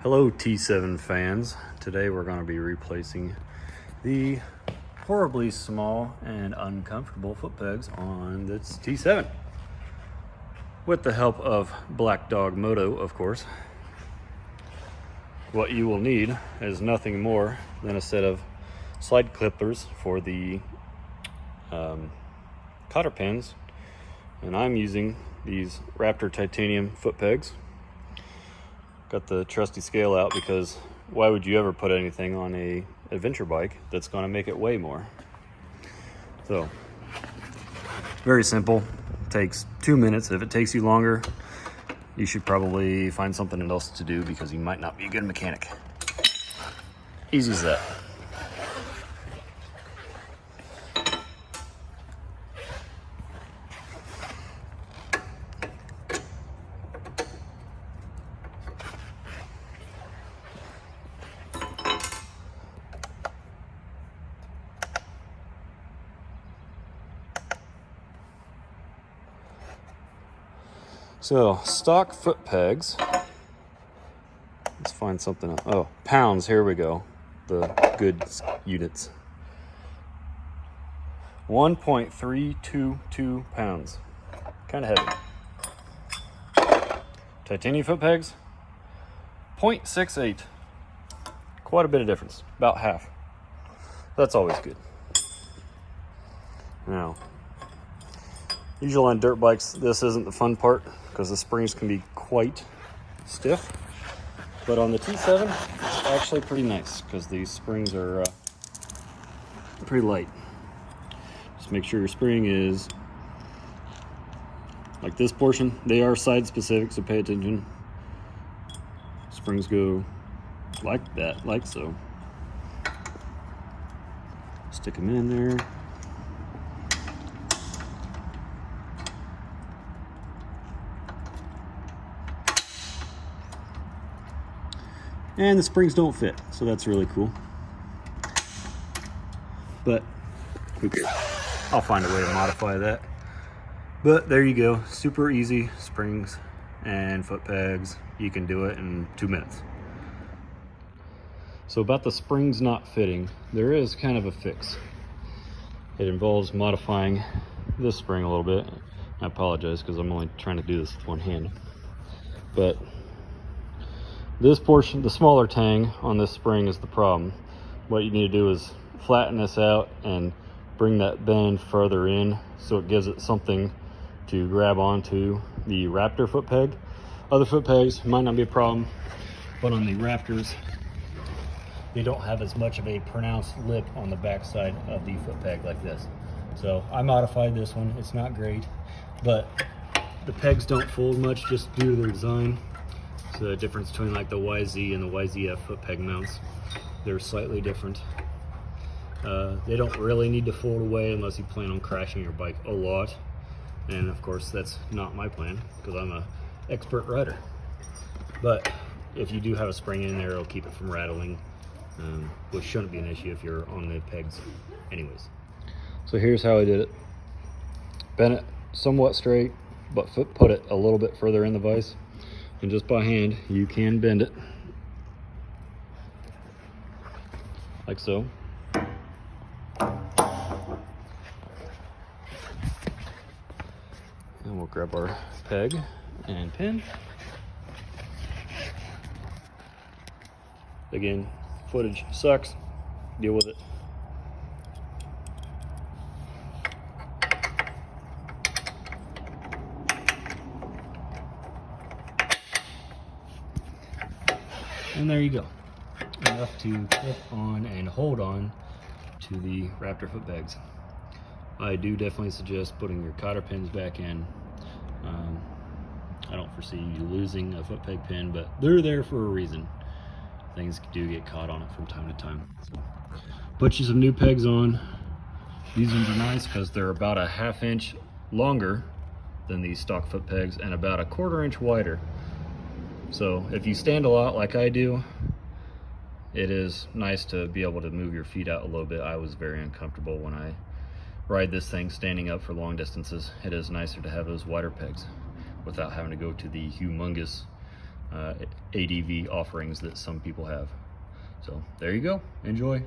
Hello T7 fans. Today we're going to be replacing the horribly small and uncomfortable foot pegs on this T7 with the help of Black Dog Moto, of course. What you will need is nothing more than a set of slide clippers for the cotter pins, and I'm using these Raptor titanium foot pegs. Got the trusty scale out because why would you ever put anything on a adventure bike that's going to make it weigh more? So very simple, takes 2 minutes. If it takes you longer, you should probably find something else to do because you might not be a good mechanic. Easy as that. So, stock foot pegs. Let's find something else. Oh, pounds, here we go. The good units. 1.322 pounds. Kind of heavy. Titanium foot pegs, 0.68. Quite a bit of difference, about half. That's always good. Now, usually on dirt bikes, this isn't the fun part because the springs can be quite stiff. But on the T7, it's actually pretty nice because these springs are pretty light. Just make sure your spring is like this portion. They are side specific, so pay attention. Springs go like that, like so. Stick them in there. And the springs don't fit, so that's really cool. But who cares? I'll find a way to modify that. But there you go, super easy springs and foot pegs. You can do it in 2 minutes. So about the springs not fitting, there is kind of a fix. It involves modifying this spring a little bit. I apologize because I'm only trying to do this with one hand. But this portion, the smaller tang on this spring, is the problem. What you need to do is flatten this out and bring that bend further in so it gives it something to grab onto the Raptor foot peg. Other foot pegs might not be a problem, but on the Raptors, they don't have as much of a pronounced lip on the back side of the foot peg like this. So I modified this one. It's not great, but the pegs don't fold much just due to their design. So the difference between like the YZ and the YZF foot peg mounts, they're slightly different. They don't really need to fold away unless you plan on crashing your bike a lot. And of course that's not my plan because I'm an expert rider. But if you do have a spring in there, it'll keep it from rattling, which shouldn't be an issue if you're on the pegs anyways. So here's how I did it. Bent it somewhat straight, but put it a little bit further in the vise. And just by hand, you can bend it like so. And we'll grab our peg and pin. Again, footage sucks, deal with it. And there you go. Enough to clip on and hold on to the Raptor foot pegs. I do definitely suggest putting your cotter pins back in. I don't foresee you losing a foot peg pin, but they're there for a reason. Things do get caught on it from time to time. So, put you some new pegs on. These ones are nice because they're about a 1/2 inch longer than these stock foot pegs and about a 1/4 inch wider. So if you stand a lot like I do, it is nice to be able to move your feet out a little bit. I was very uncomfortable when I ride this thing standing up for long distances. It is nicer to have those wider pegs without having to go to the humongous ADV offerings that some people have. So there you go. Enjoy.